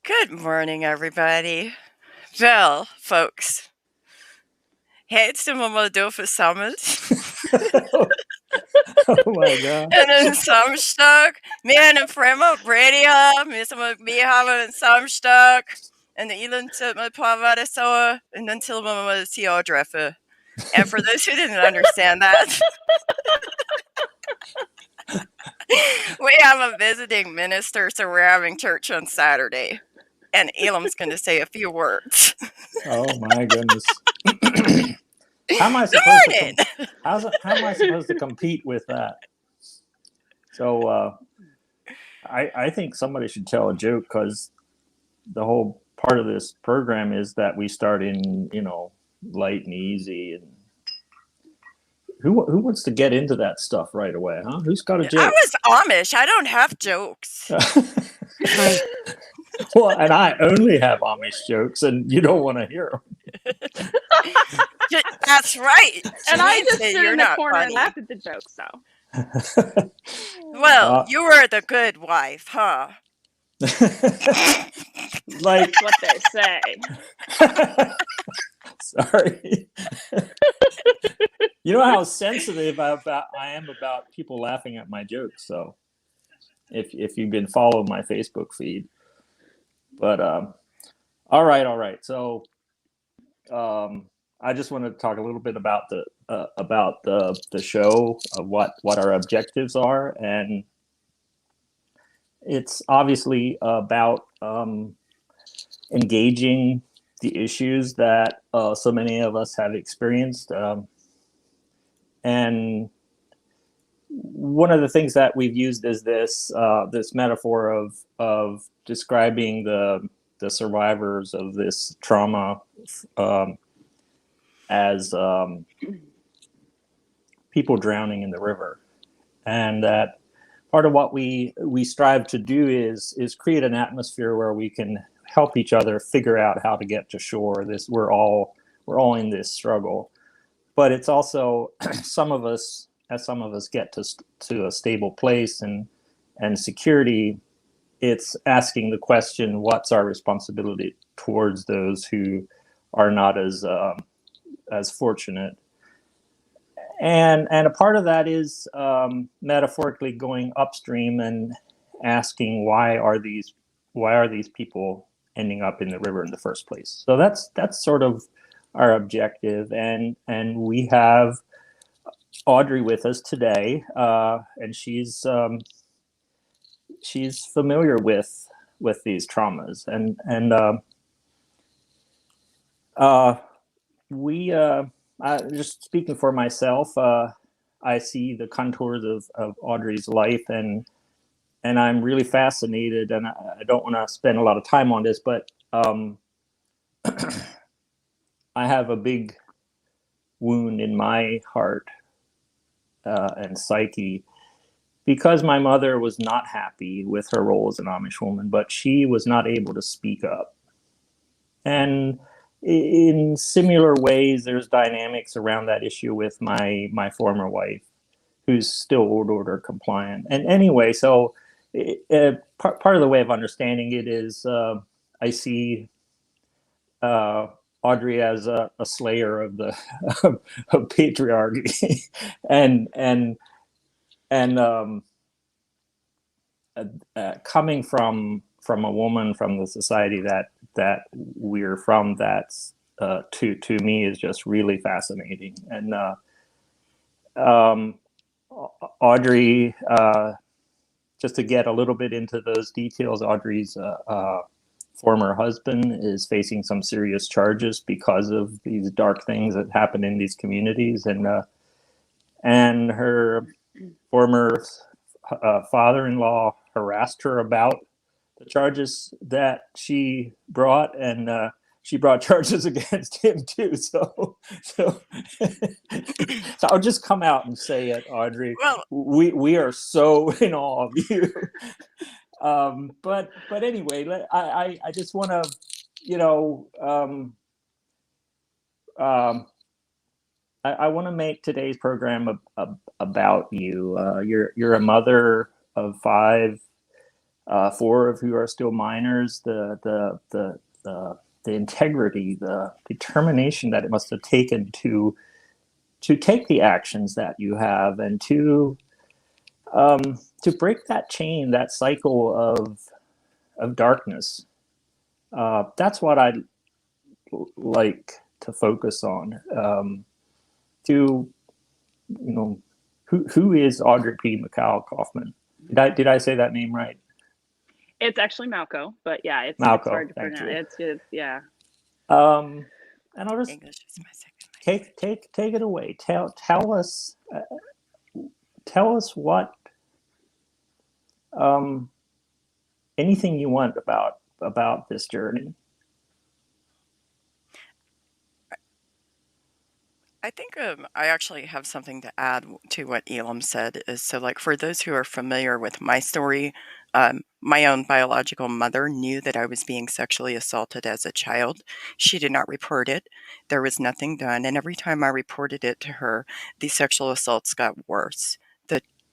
Good morning, everybody. Wel, folks, het ze me maar door verzameld. Oh my God. En een samstuk. Meer en een fremde radio. Meer hebben een samstuk. En de Elam zit met paar zo. En dan tillen we met de CO treffen. And for those who didn't understand that, we have a visiting minister, so we're having church on Saturday. And Elam's going to say a few words. Oh my goodness. How am I Good supposed morning. how am I supposed to compete with that? So I think somebody should tell a joke, because the whole part of this program is that we start in, light and easy. And who wants to get into that stuff right away, huh? Who's got a I joke? was Amish. I don't have jokes. Well, and I only have Amish jokes, and you don't want to hear them. That's right. And I just Janine, stood you're in the not corner funny. and laughed at the joke, so. Well, you were the good wife, huh? Like what they say. Sorry. You know how sensitive I am about people laughing at my jokes. So if you've been following my Facebook feed, but all right. So I just wanted to talk a little bit about the show, of what our objectives are, and it's obviously about engaging the issues that so many of us have experienced. And one of the things that we've used is this metaphor of describing the survivors of this trauma as people drowning in the river, and that part of what we strive to do is create an atmosphere where we can help each other figure out how to get to shore. We're all in this struggle, but it's also some of us get to a stable place and security. It's asking the question, what's our responsibility towards those who are not as fortunate? And a part of that is metaphorically going upstream and asking, why are these people ending up in the river in the first place? So that's sort of our objective, and we have Audrey with us today, and she's familiar with these traumas, and we just speaking for myself, I see the contours of Audrey's life, and I'm really fascinated, and I don't want to spend a lot of time on this, but I have a big wound in my heart and psyche, because my mother was not happy with her role as an Amish woman, but she was not able to speak up. And in similar ways, there's dynamics around that issue with my former wife, who's still old order compliant. And anyway, so part of the way of understanding it is I see Audrey as a slayer of the of patriarchy, and coming from a woman from the society that we're from, that's to me is just really fascinating. And Audrey, just to get a little bit into those details, Audrey's former husband is facing some serious charges because of these dark things that happen in these communities, and her former father-in-law harassed her about the charges that she brought, and she brought charges against him too. So I'll just come out and say it, Audrey. Well, we are so in awe of you. But anyway, I just want to, I want to make today's program about you. You're a mother of 5. 4 of who are still minors, the integrity, the determination that it must have taken to take the actions that you have, and to break that chain, that cycle of darkness. That's what I'd like to focus on. To who is Audrey P. McCall Kaufman? Did I say that name right? It's actually Malco, but yeah, it's Malco, hard to thank pronounce. you. It's yeah. And I'll just English is my second language. take it away. Tell us what anything you want about this journey. I think I actually have something to add to what Elam said. Is so, like, for those who are familiar with my story, my own biological mother knew that I was being sexually assaulted as a child. She did not report it. There was nothing done, and every time I reported it to her, the sexual assaults got worse.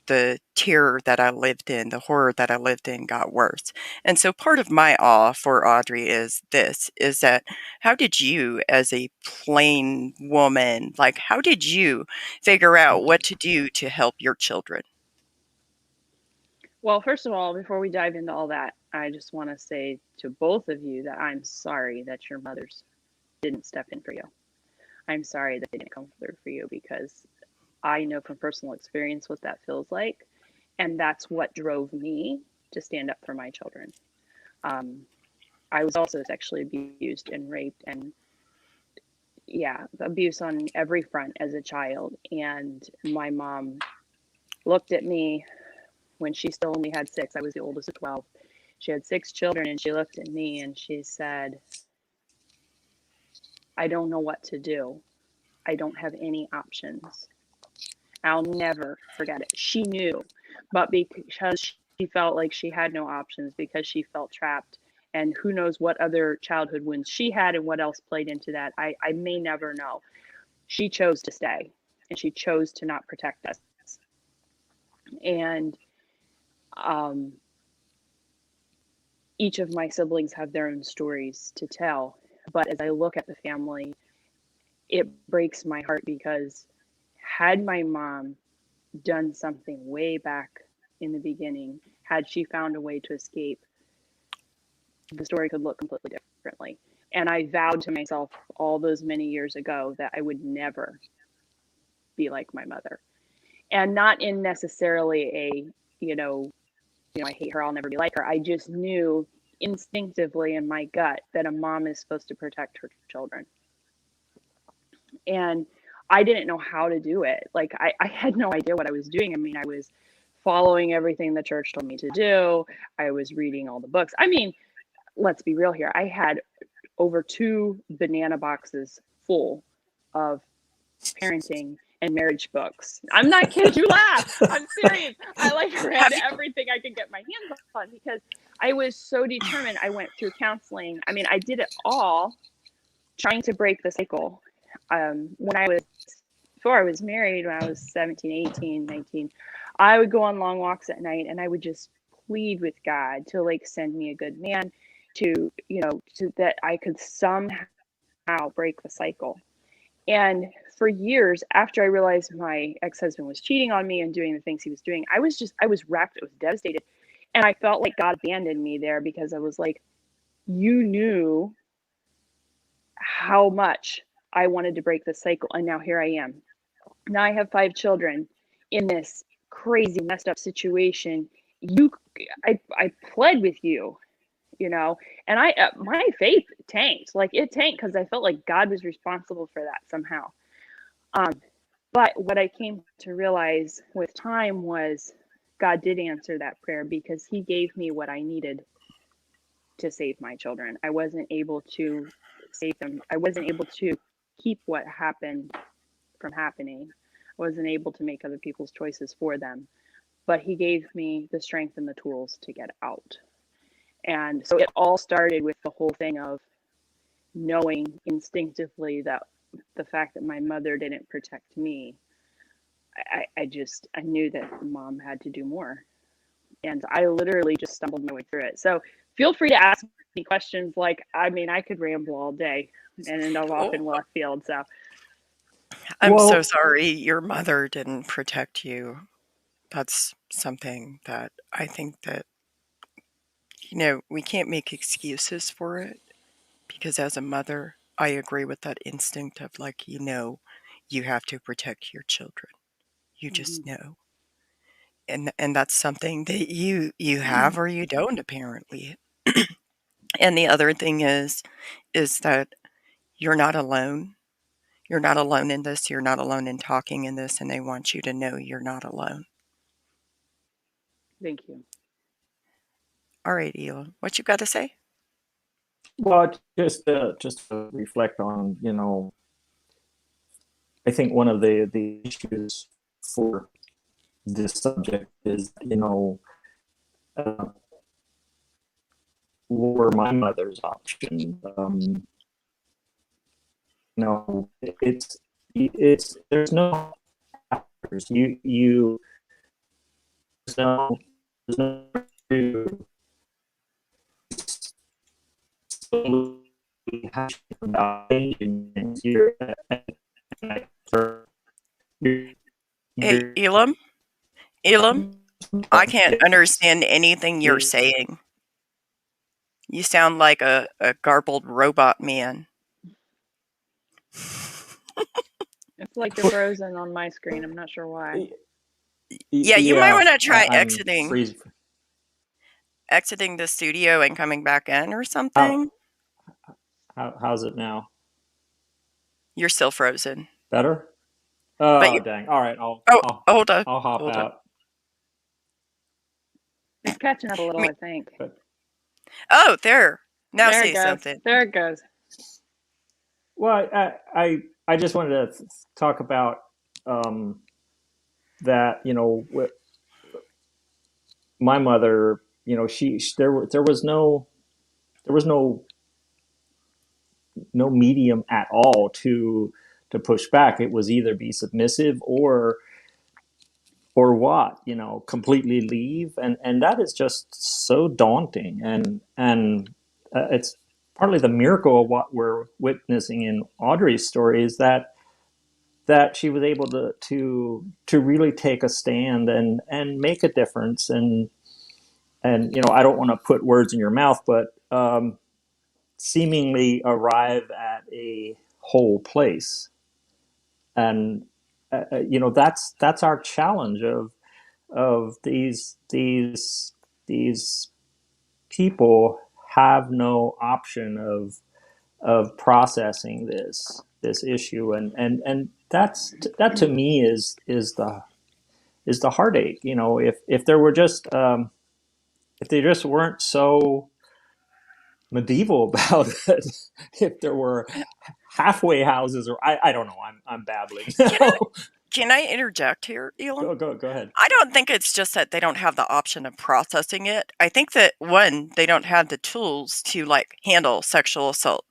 The terror that I lived in, the horror that I lived in, got worse. And so, part of my awe for Audrey is that how did you, as a plain woman, like, how did you figure out what to do to help your children? Well, first of all, before we dive into all that, I just want to say to both of you that I'm sorry that your mothers didn't step in for you. I'm sorry that they didn't come through for you, because I know from personal experience what that feels like. And that's what drove me to stand up for my children. I was also sexually abused and raped, and yeah, abuse on every front as a child. And my mom looked at me when she still only had 6. I was the oldest of 12. She had 6 children, and she looked at me and she said, I don't know what to do. I don't have any options. I'll never forget it. She knew, but because she felt like she had no options, because she felt trapped, and who knows what other childhood wounds she had and what else played into that, I may never know. She chose to stay, and she chose to not protect us. And each of my siblings have their own stories to tell. But as I look at the family, it breaks my heart, because had my mom done something way back in the beginning, had she found a way to escape, the story could look completely differently. And I vowed to myself all those many years ago that I would never be like my mother. And not in necessarily a, I hate her, I'll never be like her. I just knew instinctively in my gut that a mom is supposed to protect her children. And I didn't know how to do it. Like, I had no idea what I was doing. I mean, I was following everything the church told me to do. I was reading all the books. I mean, let's be real here. I had over 2 banana boxes full of parenting and marriage books. I'm not kidding. You laugh. I'm serious. I read everything I could get my hands on, because I was so determined. I went through counseling. I mean, I did it all trying to break the cycle. Before I was married, when I was 17, 18, 19, I would go on long walks at night, and I would just plead with God to send me a good man, to that I could somehow break the cycle. And for years after I realized my ex-husband was cheating on me and doing the things he was doing, I was wrecked. I was devastated. And I felt like God abandoned me there, because I was like, you knew how much I wanted to break the cycle. And now here I am. Now I have 5 children in this crazy messed up situation. I pled with you, and my faith tanked. It tanked, because I felt like God was responsible for that somehow. But what I came to realize with time was God did answer that prayer, because he gave me what I needed to save my children. I wasn't able to save them. I wasn't able to keep what happened from happening. I wasn't able to make other people's choices for them, but he gave me the strength and the tools to get out. And so it all started with the whole thing of knowing instinctively that the fact that my mother didn't protect me, I knew that mom had to do more. and I literally just stumbled my way through it. So feel free to ask me questions. Like, I mean, I could ramble all day and end up off in left field. So I'm so Well, sorry your mother didn't protect you. That's something that I think that, we can't make excuses for it because as a mother, I agree with that instinct of like, you have to protect your children. You just know. And that's something that you have or you don't apparently. And the other thing is that you're not alone. You're not alone in this. You're not alone in talking in this, and they want you to know you're not alone. thank you. All right, Elam, what you got to say? well, just to reflect on, I think one of the issues for this subject is, uh, what were my mother's options? It's there's no factors. There's no there's no to slowly hash about changing things. You're, Hey, you're, Elam, I can't understand anything you're saying. You sound like a garbled robot man. It's like you're frozen on my screen. I'm not sure why. Yeah, you might want to try I'm freezing. exiting the studio and coming back in or How, something. how's it now? You're still frozen. Better? But Oh you dang! All right, Oh, hold on. I'll hop Hold on. out. It's catching up a little, I think. Oh, there. Now there say it goes. something. There it goes. Well, I just wanted to talk about that. My mother. There was no medium at all to push back. It was either be submissive or what, completely leave, and that is just so daunting, and it's partly the miracle of what we're witnessing in Audrey's story is that she was able to really take a stand and make a difference, and I don't want to put words in your mouth, but seemingly arrive at a whole place. And that's our challenge of these people have no option of processing this issue, and that to me is the heartache. If there were just if they just weren't so medieval about it, if there were halfway houses, or I don't know, I'm babbling Can I, now. can I interject here, Elam? Go ahead. I don't think it's just that they don't have the option of processing it. I think that one, they don't have the tools to like handle sexual assault.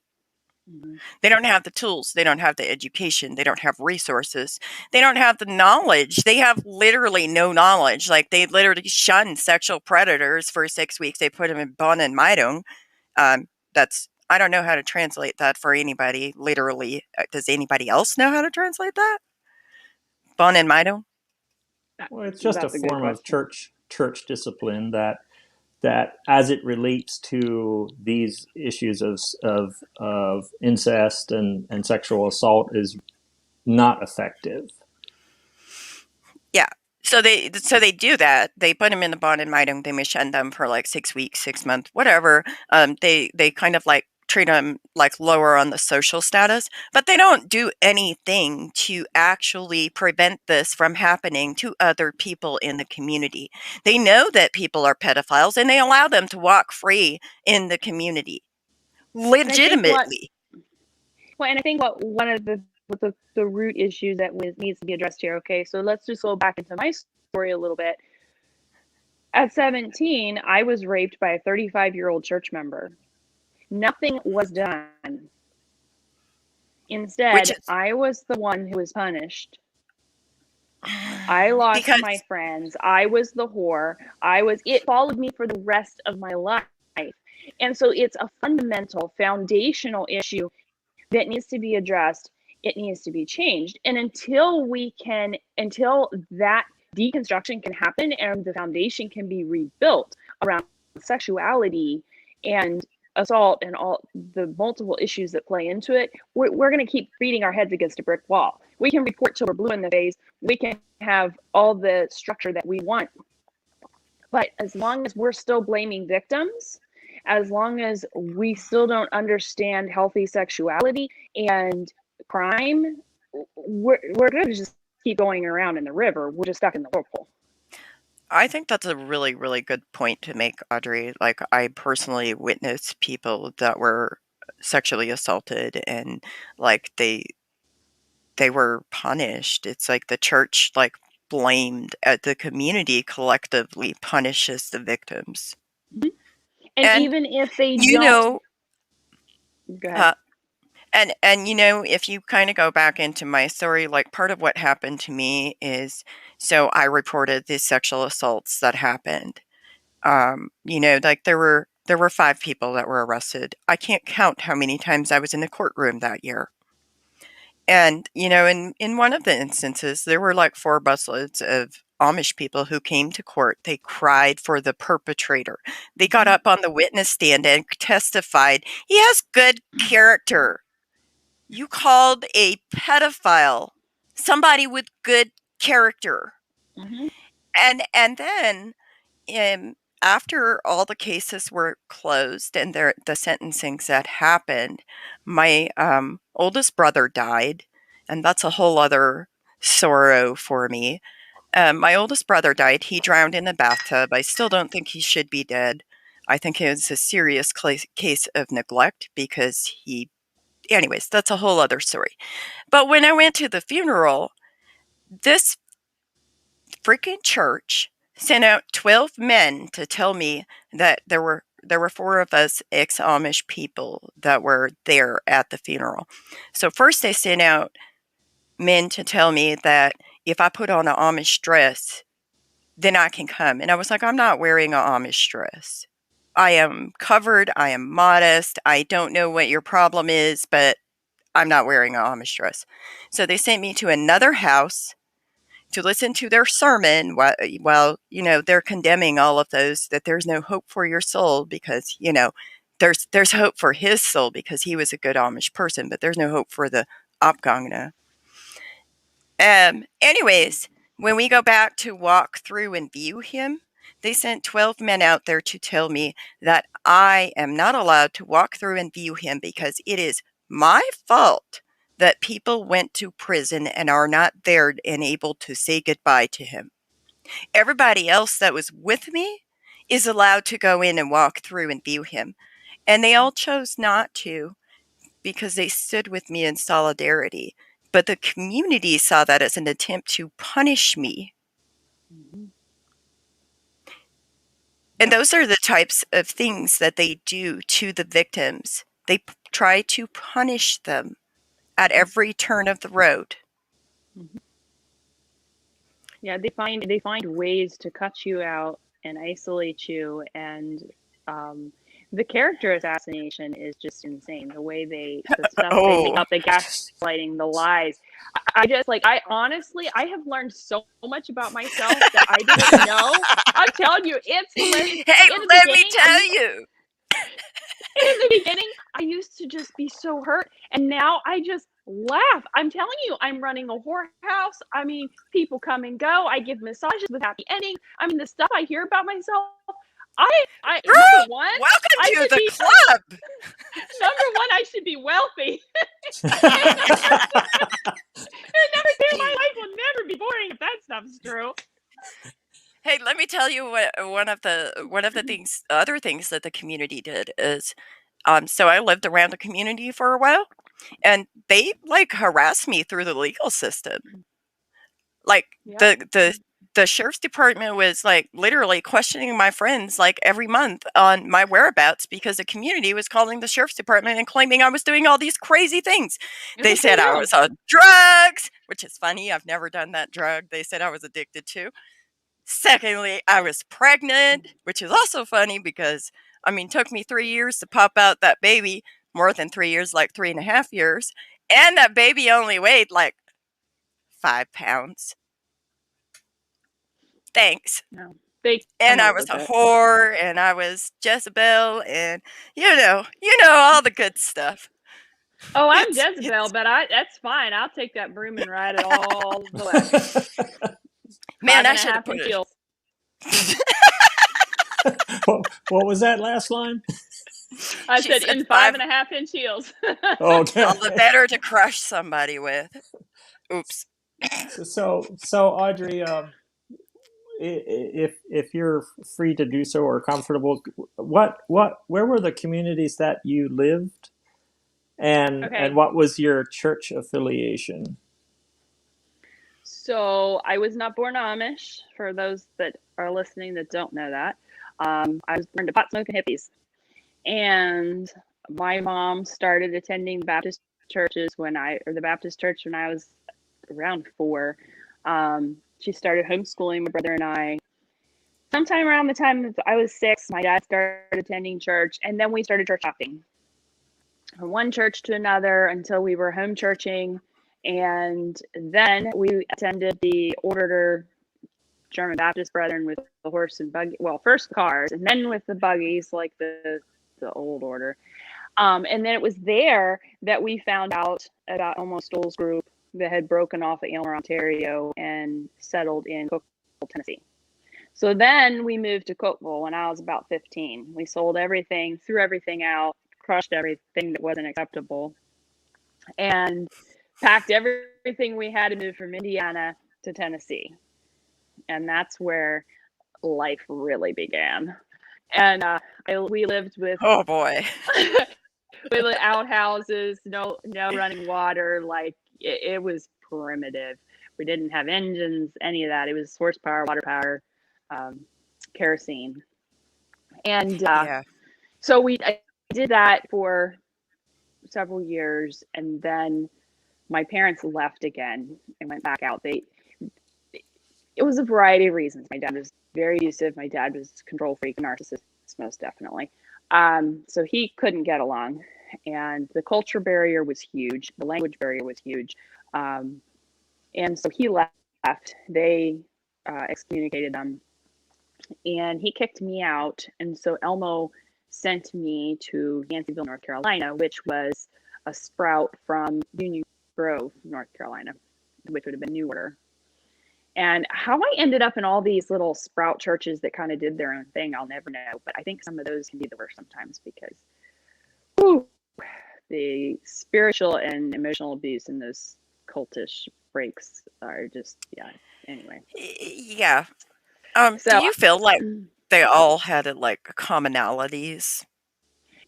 They don't have the tools. They don't have the education. They don't have resources. They don't have the knowledge. They have literally no knowledge. Like they literally shun sexual predators for 6 weeks. They put them in Bonn and Meidung. I don't know how to translate that for anybody. Literally, does anybody else know how to translate that? Bonn and Meidung. Well, it's just a That's a good form of question. church discipline that as it relates to these issues of incest and sexual assault is not effective. Yeah. So they do that. They put them in the Bonn and Meidung. They mission them for like 6 weeks, 6 months, whatever. They kind of like treat them like lower on the social status, but they don't do anything to actually prevent this from happening to other people in the community. They know that people are pedophiles and they allow them to walk free in the community And I think legitimately. and I think what one of the root issues that needs to be addressed here. Okay, so let's just go back into my story a little bit. At 17, I was raped by a 35-year-old church member. Nothing was done. Which Instead, is I was the one who was punished. I lost Because my friends. I was the whore. It followed me for the rest of my life. And so it's a fundamental, foundational issue that needs to be addressed. It needs to be changed. And until that deconstruction can happen and the foundation can be rebuilt around sexuality and assault and all the multiple issues that play into it, we're going to keep beating our heads against a brick wall. We can report till we're blue in the face. We can have all the structure that we want. But as long as we're still blaming victims, as long as we still don't understand healthy sexuality and crime, we're going to just keep going around in the river. We're just stuck in the whirlpool. I think that's a really, really good point to make, Audrey. Like, I personally witnessed people that were sexually assaulted and like they were punished. It's like the church like blamed at the community collectively punishes the victims. And And even if they you don't, know, go ahead. and you know, if you kind of go back into my story, like part of what happened to me is, so I reported these sexual assaults that happened. You know, like there were 5 people that were arrested. I can't count how many times I was in the courtroom that year. And, you know, in one of the instances, there were like 4 busloads of Amish people who came to court. They cried for the perpetrator. They got up on the witness stand and testified, he has good character. You called a pedophile somebody with good character. Mm-hmm. And then after all the cases were closed and the sentencings that happened, my oldest brother died, and that's a whole other sorrow for me. My oldest brother died. He drowned in the bathtub. I still don't think he should be dead. I think it was a serious case of neglect because anyways, that's a whole other story. But when I went to the funeral, this freaking church sent out 12 men to tell me that there were 4 of us ex-Amish people that were there at the funeral. So first they sent out men to tell me that if I put on an Amish dress, then I can come. And I was like, I'm not wearing an Amish dress. I am covered. I am modest. I don't know what your problem is, but I'm not wearing an Amish dress. So they sent me to another house to listen to their sermon while you know, they're condemning all of those, that there's no hope for your soul because, you know, there's hope for his soul because he was a good Amish person, but there's no hope for the Opgangna. Anyways, when we go back to walk through and view him, they sent 12 men out there to tell me that I am not allowed to walk through and view him because it is my fault that people went to prison and are not there and able to say goodbye to him. Everybody else that was with me is allowed to go in and walk through and view him. And they all chose not to because they stood with me in solidarity. But the community saw that as an attempt to punish me. Mm-hmm. And those are the types of things that they do to the victims. They try to punish them at every turn of the road. Mm-hmm. Yeah, they find ways to cut you out and isolate you, and the character assassination is just insane. The way the stuff they make up, the gaslighting, the lies. I honestly, I have learned so much about myself that I didn't know. I'm telling you, it's hilarious. Hey, let me tell you. In the beginning, I used to just be so hurt, and now I just laugh. I'm telling you, I'm running a whorehouse. I mean, people come and go. I give massages with happy endings. I mean, the stuff I hear about myself. Girl, number one, welcome to the club. Number one, I should be wealthy. And number 2, my life will never be boring if that stuff's true. Hey, let me tell you what one of the things, other things that the community did is, so I lived around the community for a while, and they like harassed me through the legal system. Like Yeah. the sheriff's department was like literally questioning my friends like every month on my whereabouts because the community was calling the sheriff's department and claiming I was doing all these crazy things. They said I was on drugs, which is funny. I've never done that drug they said I was addicted to. Secondly, I was pregnant, which is also funny because, I mean, it took me 3 years to pop out that baby, more than 3 years, like 3.5 years. And that baby only weighed like 5 pounds. Thanks. No, they And come I up was with a it. whore, and I was Jezebel, and you know all the good stuff. Oh, I'm It's Jezebel, but that's fine. I'll take that broom and ride it all the way. man, Five I and a should have half put inch it. heels. What was that last line? I She said said in 5, 5.5 inch heels. Okay. all the better to crush somebody with. Oops. So Audrey, if you're free to do so or comfortable, where were the communities that you lived, and Okay. what was your church affiliation? So I was not born Amish, for those that are listening that don't know that. I was born to pot smoking hippies. And my mom started attending the Baptist the Baptist church when I was around 4. She started homeschooling my brother and I. Sometime around the time that I was 6, my dad started attending church, and then we started church hopping from one church to another until we were home churching. And then we attended the older German Baptist brethren with the horse and buggy. Well, first cars, and then with the buggies, like the old order. And then it was there that we found out about Almost Stoles group that had broken off of Aylmer, Ontario, and settled in Cookeville, Tennessee. So then we moved to Cookeville when I was about 15. We sold everything, threw everything out, crushed everything that wasn't acceptable, and packed everything we had to move from Indiana to Tennessee. And that's where life really began. And we lived with Oh boy. with outhouses, no running water. Like it was primitive. We didn't have engines, any of that. It was horsepower, water power, kerosene. And Yeah. so I did that for several years, and then my parents left again and went back out. It was a variety of reasons. My dad was very abusive. My dad was a control freak, narcissist, most definitely. So he couldn't get along, and the culture barrier was huge. The language barrier was huge, and so he left. They excommunicated them, and he kicked me out. And so Elmo sent me to Yanceyville, North Carolina, which was a sprout from Union Grove, North Carolina, which would have been New Order. And how I ended up in all these little sprout churches that kind of did their own thing, I'll never know. But I think some of those can be the worst sometimes because the spiritual and emotional abuse in those cultish breaks are just, yeah. Anyway. Yeah. So do you feel like they all had like commonalities?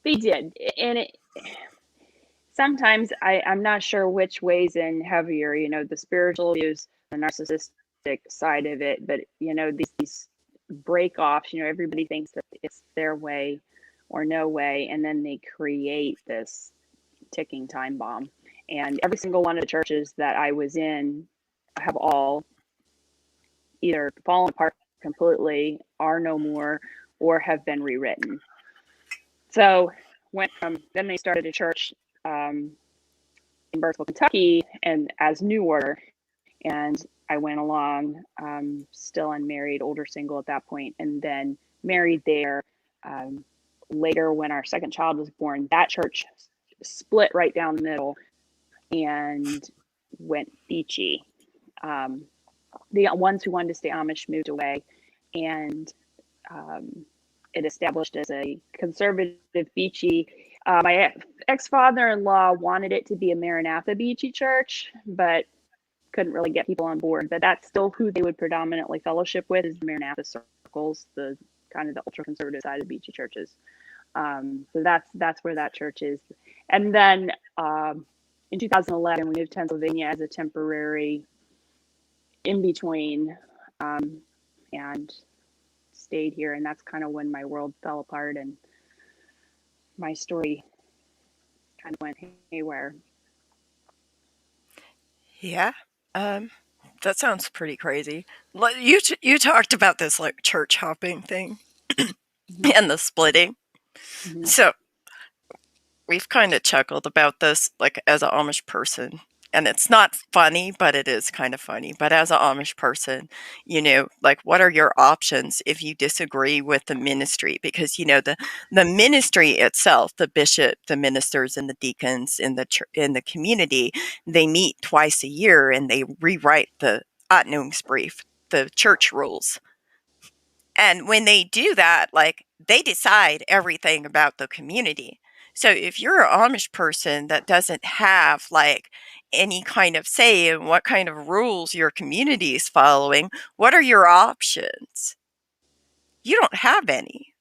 they did. And sometimes I'm not sure which weighs in heavier, the spiritual abuse, the narcissistic side of it, but these break offs, everybody thinks that it's their way or no way, and then they create this ticking time bomb. And every single one of the churches that I was in have all either fallen apart completely, are no more, or have been rewritten. So then they started a church in Burnsville, Kentucky, and as New Order, and I went along, still unmarried, older single at that point, and then married there. Later, when our second child was born, that church split right down the middle and went beachy. The ones who wanted to stay Amish moved away, and it established as a conservative beachy. My ex-father-in-law wanted it to be a Maranatha beachy church, but couldn't really get people on board. But that's still who they would predominantly fellowship with, is the Maranatha circles, the kind of the ultra-conservative side of beachy churches. So that's where that church is. And then in 2011, we moved to Pennsylvania as a temporary in between and stayed here. And that's kind of when my world fell apart and my story kind of went haywire. Yeah. That sounds pretty crazy. You talked about this like church hopping thing and the splitting. Mm-hmm. So we've kind of chuckled about this like as an Amish person. And it's not funny, but it is kind of funny. But as an Amish person, like what are your options if you disagree with the ministry? Because the ministry itself, the bishop, the ministers, and the deacons in the community, they meet twice a year and they rewrite the Ordnungsbrief, the church rules. And when they do that, like they decide everything about the community. So if you're an Amish person that doesn't have like any kind of say in what kind of rules your community is following, what are your options? You don't have any.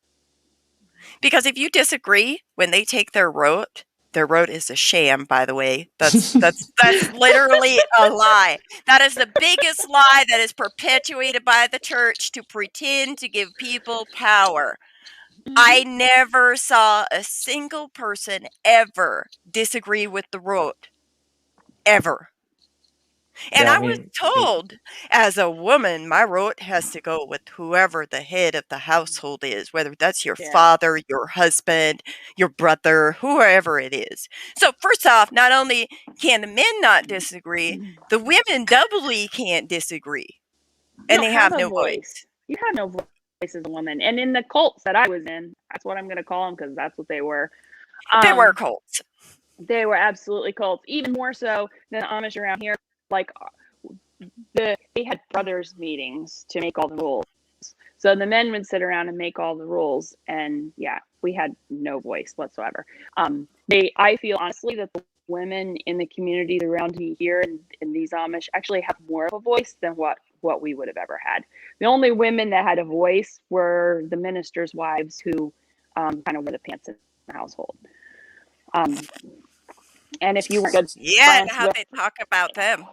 Because if you disagree when they take their rote is a sham, by the way. That's literally a lie. That is the biggest lie that is perpetuated by the church to pretend to give people power. I never saw a single person ever disagree with the rote. Ever. And Yeah, I I was mean, told, as a woman, my rote has to go with whoever the head of the household is, whether that's your Yeah. father, your husband, your brother, whoever it is. So, first off, not only can the men not disagree, the women doubly can't disagree. You And don't they have have a no voice. voice. You have no voice as a woman. And in the cults that I was in, that's what I'm going to call them because that's what they were. They were cults. They were absolutely cults, even more so than the Amish around here. Like they had brothers meetings to make all the rules. So the men would sit around and make all the rules, and yeah, we had no voice whatsoever. I feel honestly that the women in the communities around me here in these Amish actually have more of a voice than what we would have ever had. The only women that had a voice were the ministers' wives who kind of were the pants in the household. And if you weren't good Yeah, and friends how with, they talk about them.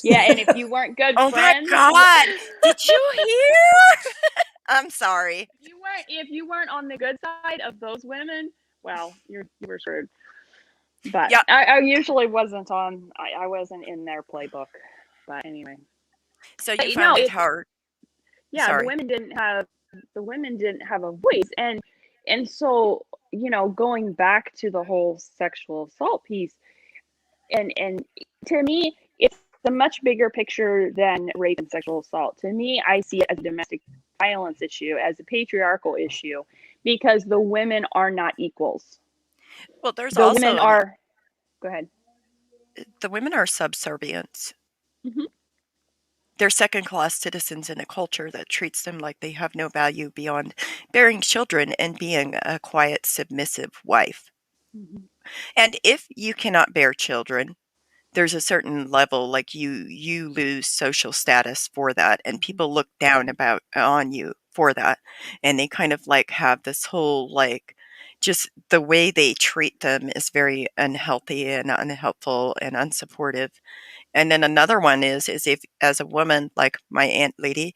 yeah, and if you weren't good Oh my friends with, God! Did you hear? I'm sorry. if you weren't on the good side of those women, well, you were screwed. But Yeah. I usually wasn't on. I wasn't in their playbook. But anyway, So you but, found it hard. yeah, Sorry. the women didn't have a voice, and so going back to the whole sexual assault piece, and to me, it's a much bigger picture than rape and sexual assault. To me, I see it as a domestic violence issue, as a patriarchal issue, because the women are not equals. Well, there's The also women are. Go ahead. the women are subservient. Mm-hmm. They're second-class citizens in a culture that treats them like they have no value beyond bearing children and being a quiet, submissive wife. Mm-hmm. And if you cannot bear children, there's a certain level, like you lose social status for that, and people look down on you for that, and they kind of like have this whole like just the way they treat them is very unhealthy and unhelpful and unsupportive. And then another one is if as a woman, like my aunt lady,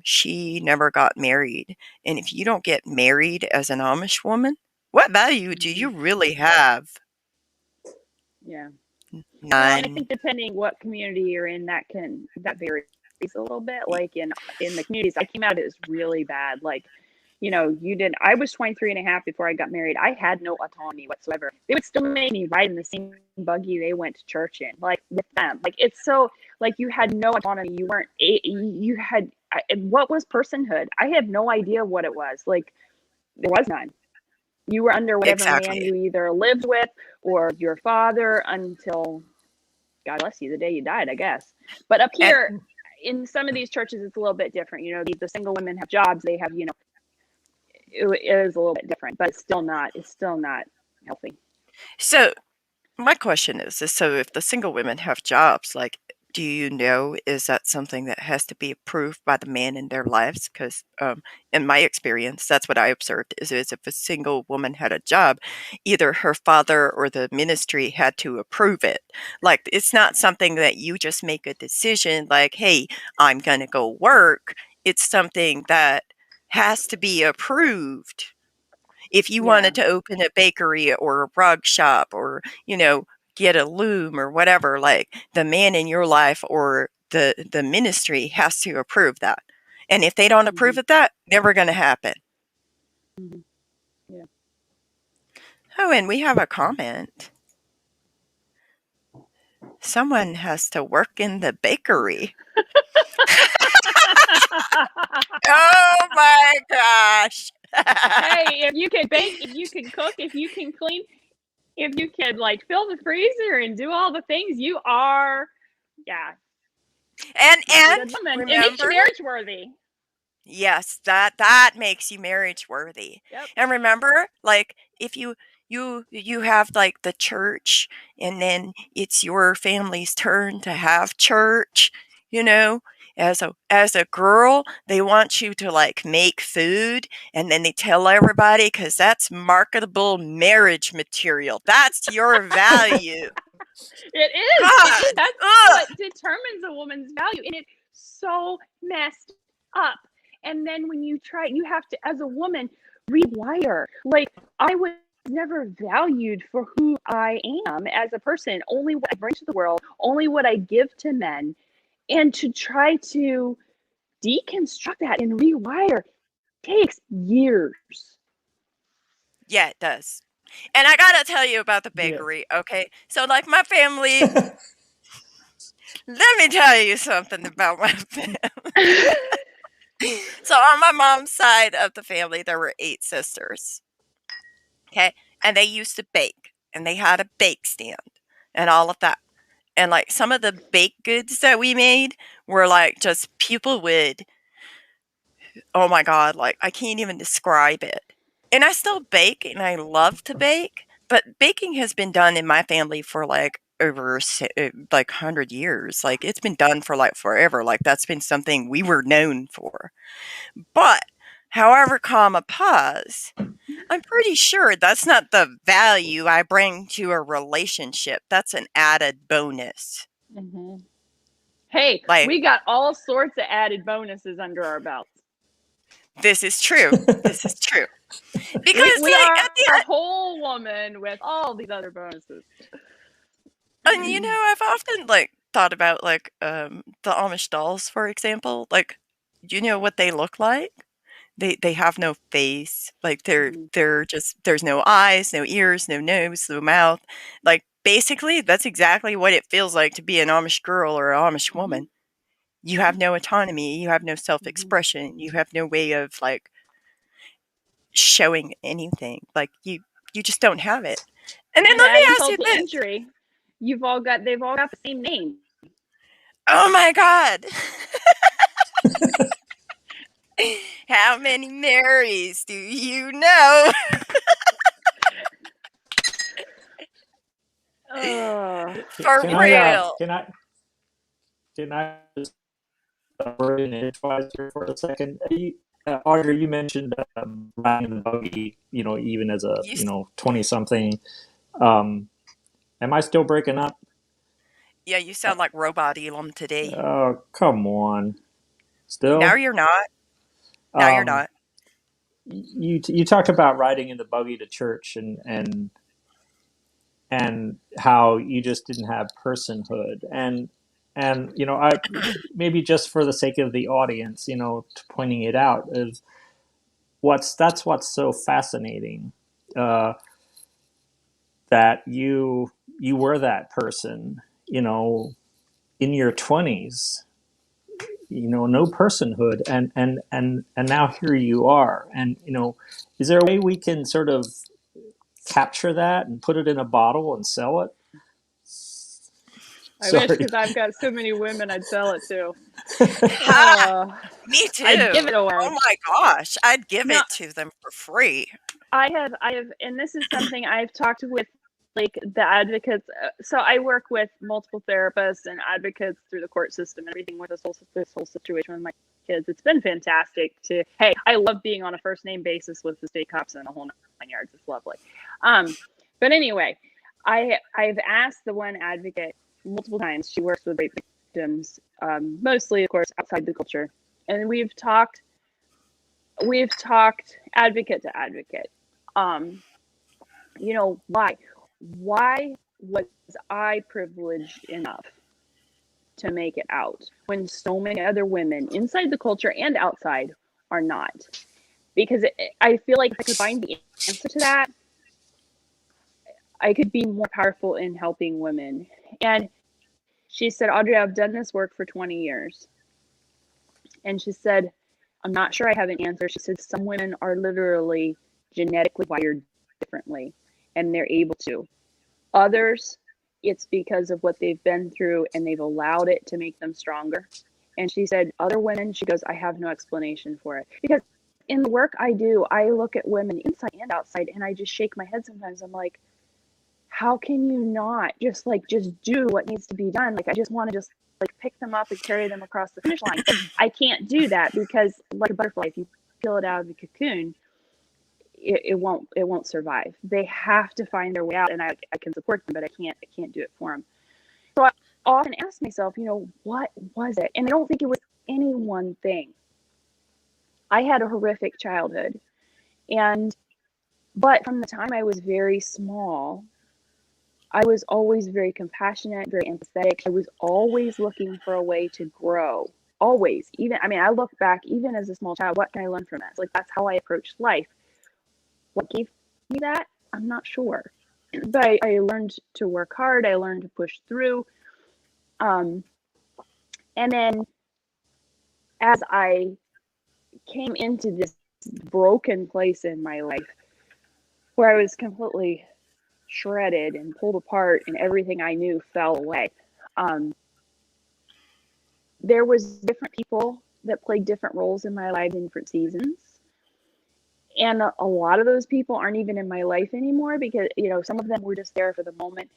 she never got married, and if you don't get married as an Amish woman, what value do you really have? Yeah. Well, and I None. think depending what community you're in, that varies a little bit. Like in the communities I came out, it was really bad. Like, I was 23 and a half before I got married. I had no autonomy whatsoever. They would still make me ride in the same buggy they went to church in, like with them. Like, it's so, like, you had no autonomy. You weren't, you had, what was personhood? I had no idea what it was. Like, there was none. You were under whatever man Exactly. you either lived with or your father until, God bless you, the day you died, I guess. But up And here, in some of these churches, it's a little bit different. The single women have jobs. They have, it is a little bit different, but it's still not healthy. so my question is so if the single women have jobs, like do you know, is that something that has to be approved by the man in their lives? Because in my experience, that's what I observed is if a single woman had a job, either her father or the ministry had to approve it. Like, it's not something that you just make a decision like, hey, I'm going to go work. It's something that has to be approved. If you wanted to open a bakery or a rug shop or, get a loom or whatever, like the man in your life or the ministry has to approve that. And if they don't approve of that, never going to happen. Yeah. Oh, and we have a comment. Someone has to work in the bakery. Oh my gosh. Hey, if you can bake, if you can cook, if you can clean, if you can like fill the freezer and do all the things, you are, And it makes you marriage worthy. Yes, that makes you marriage worthy. Yep. And remember, like if you have like the church and then it's your family's turn to have church, as a girl, they want you to like make food and then they tell everybody cuz that's marketable marriage material. That's your value. It is. God, it is. That's what determines a woman's value, and it's so messed up. And then when you have to, as a woman, rewire. Like, I was never valued for who I am as a person, only what I bring to the world, only what I give to men. And to try to deconstruct that and rewire takes years. Yeah, it does. And I gotta tell you about the bakery, okay? So, like, my family, let me tell you something about my family. So, on my mom's side of the family, there were 8 sisters, okay? And they used to bake, and they had a bake stand and all of that. And, like, some of the baked goods that we made were, like, just people would, oh my God, like, I can't even describe it. And I still bake, and I love to bake, but baking has been done in my family for, like, over, like, 100 years. Like, it's been done for, like, forever. Like, that's been something we were known for. But, however comma pause, I'm pretty sure that's not the value I bring to a relationship. That's an added bonus. Mm-hmm. Hey, Like, we got all sorts of added bonuses under our belts. This is true. This is true. Because we are a whole woman with all these other bonuses. And I've often like thought about like the Amish dolls, for example. Like, do you know what they look like? They have no face. Like they're just there's no eyes, no ears, no nose, no mouth. Like basically that's exactly what it feels like to be an Amish girl or an Amish woman. You have no autonomy, you have no self-expression, you have no way of like showing anything. Like you just don't have it. And then let me ask you this. Injury. They've all got the same name. Oh my God. How many Marys do you know? For real. Can I just in edgewise here for a second? Audrey, you mentioned riding the buggy, even as a 20-something. Am I still breaking up? Yeah, you sound like Robot Elam today. Oh, come on. Still? No, you're not. No, you're not. You talked about riding in the buggy to church and how you just didn't have personhood and I maybe just for the sake of the audience, pointing it out is that's what's so fascinating, that you were that person, in your 20s, no personhood, and now here you are, and is there a way we can sort of capture that and put it in a bottle and sell it? I wish, because I've got so many women I'd sell it to. Me too. I'd give it away. Oh my gosh, I'd give it to them for free. I have, and this is something I've talked with like the advocates. So I work with multiple therapists and advocates through the court system and everything with this whole situation with my kids. It's been fantastic to, hey, I love being on a first name basis with the state cops and the whole 9 yards. It's lovely. But anyway, I've asked the one advocate multiple times. She works with rape victims, mostly, of course, outside the culture. And we've talked advocate to advocate. You know, why was I privileged enough to make it out when so many other women inside the culture and outside are not? Because I feel like if I could find the answer to that, I could be more powerful in helping women. And she said, Audrey, I've done this work for 20 years. And she said, I'm not sure I have an answer. She said, some women are literally genetically wired differently, and they're able to. Others, it's because of what they've been through, and they've allowed it to make them stronger. And she said, other women, she goes, I have no explanation for it. Because in the work I do, I look at women inside and outside, and I just shake my head sometimes. I'm like, how can you not just do what needs to be done? Like, I just want to just pick them up and carry them across the finish line. I can't do that because, like a butterfly, if you peel it out of the cocoon, it won't survive. They have to find their way out, and I can support them, but I can't do it for them. So I often ask myself, what was it? And I don't think it was any one thing. I had a horrific childhood, but from the time I was very small, I was always very compassionate, very empathetic. I was always looking for a way to grow. Always. I look back, even as a small child, what can I learn from this? That's how I approached life. What gave me that? I'm not sure. But I learned to work hard. I learned to push through. And then as I came into this broken place in my life where I was completely shredded and pulled apart and everything I knew fell away. There was different people that played different roles in my life in different seasons. And a lot of those people aren't even in my life anymore because, some of them were just there for the moment,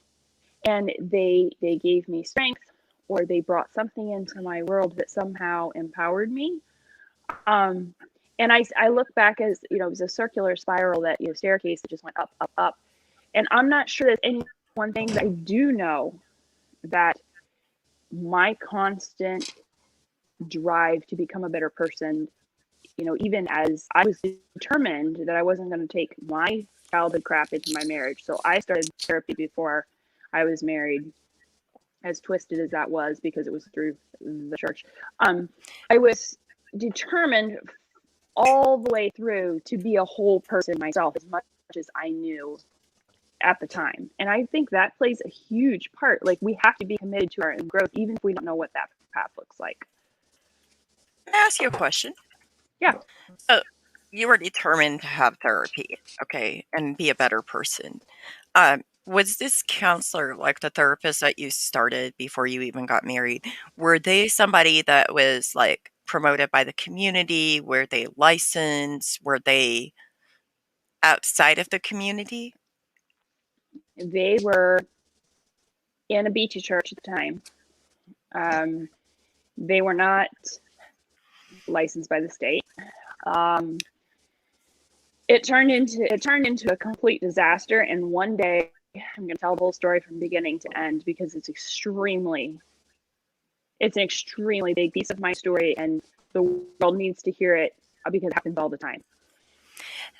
and they gave me strength, or they brought something into my world that somehow empowered me. And I look back as, it was a circular spiral, that, staircase that just went up, up, up. And I'm not sure there's any one thing, but I do know that my constant drive to become a better person, even as I was determined that I wasn't going to take my childhood crap into my marriage. So I started therapy before I was married, as twisted as that was, because it was through the church. I was determined all the way through to be a whole person myself, as much as I knew at the time. And I think that plays a huge part. We have to be committed to our own growth, even if we don't know what that path looks like. Can I ask you a question? Yeah. So you were determined to have therapy, okay, and be a better person. Was this counselor, like the therapist that you started before you even got married, were they somebody that was promoted by the community? Were they licensed? Were they outside of the community? They were in a beachy church at the time. They were not licensed by the state. It turned into a complete disaster. And one day, I'm going to tell the whole story from beginning to end, because it's an extremely big piece of my story, and the world needs to hear it because it happens all the time.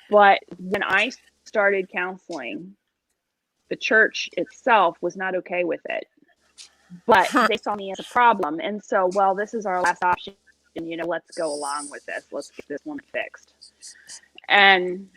But when I started counseling, the church itself was not okay with it, but they saw me as a problem. And so, well, this is our last option. Let's go along with this. Let's get this woman fixed. And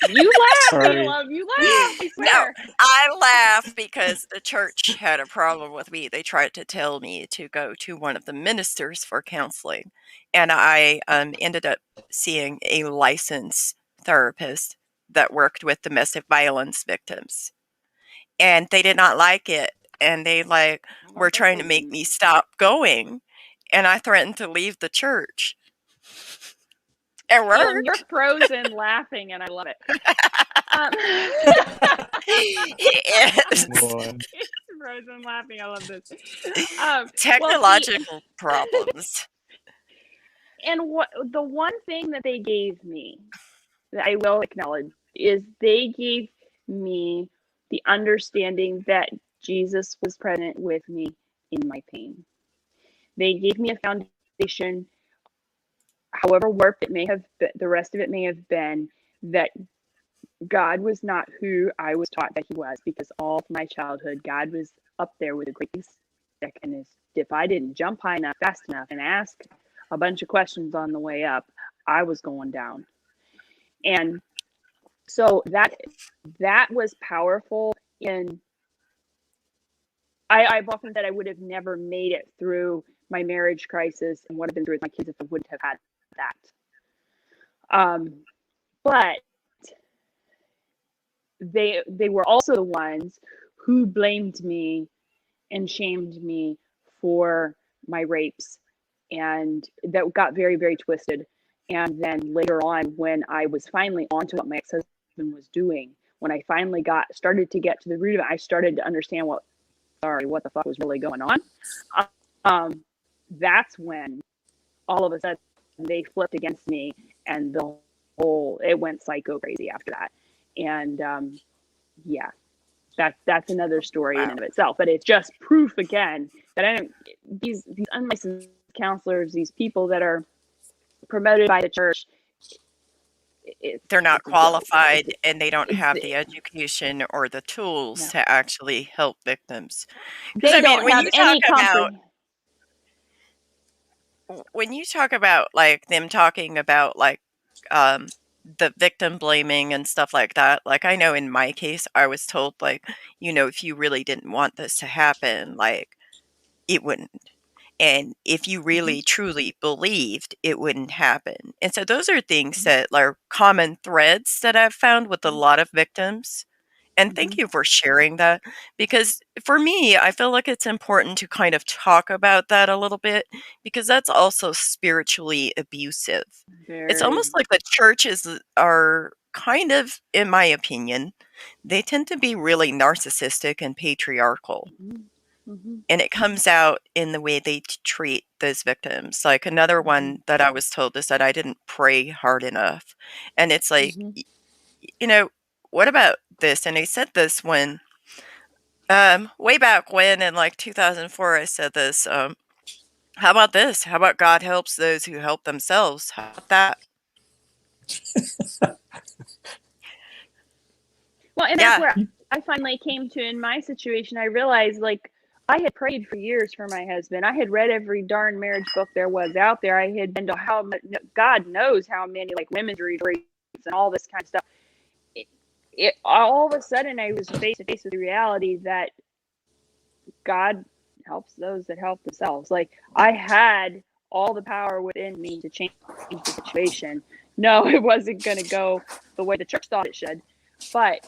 you laugh, Elam. You laugh. I swear. No, I laugh because the church had a problem with me. They tried to tell me to go to one of the ministers for counseling, and I ended up seeing a licensed therapist that worked with domestic violence victims, and they did not like it, and they were trying to make me stop going, and I threatened to leave the church. It worked. You're frozen laughing, and I love it. Yes. Boy. It's frozen laughing. I love this. Technological problems. And what the one thing that they gave me that I will acknowledge is they gave me the understanding that Jesus was present with me in my pain. They gave me a foundation, however warped it may have been, the rest of it may have been, that God was not who I was taught that he was, because all of my childhood, God was up there with a great stick, and if I didn't jump high enough, fast enough, and ask a bunch of questions on the way up, I was going down. And so that was powerful. In I've often said I would have never made it through my marriage crisis and what I've been through with my kids if I wouldn't have had that. But they were also the ones who blamed me and shamed me for my rapes, and that got very, very twisted. And then later on, when I was finally onto what my ex-husband was doing, when I finally started to get to the root of it, I started to understand what the fuck was really going on. That's when all of a sudden they flipped against me, and it went psycho crazy after that. And yeah, that's another story in and of itself. But it's just proof again that these unlicensed counselors, these people that are promoted by the church, They're not qualified, and they don't have the education or the tools to actually help victims. Because They don't have any when you talk about like them talking about like the victim blaming and stuff like that, like I know in my case I was told, like, if you really didn't want this to happen, like, it wouldn't. And if you really truly believed, it wouldn't happen. And so those are things that are common threads that I've found with a lot of victims. And thank you for sharing that, because for me, I feel like it's important to kind of talk about that a little bit, because that's also spiritually abusive. It's almost like the churches are kind of, in my opinion, they tend to be really narcissistic and patriarchal. And it comes out in the way they treat those victims. Like another one that I was told is that I didn't pray hard enough. And it's like, what about this? And I said this when, way back when in like 2004, I said this, how about this? How about God helps those who help themselves? How about that? Well, and that's where I finally came to in my situation. I realized, like, I had prayed for years for my husband. I had read every darn marriage book there was out there. I had been to God knows how many, like, women's retreats and all this kind of stuff. All of a sudden, I was face to face with the reality that God helps those that help themselves. Like, I had all the power within me to change the situation. No, it wasn't going to go the way the church thought it should. But,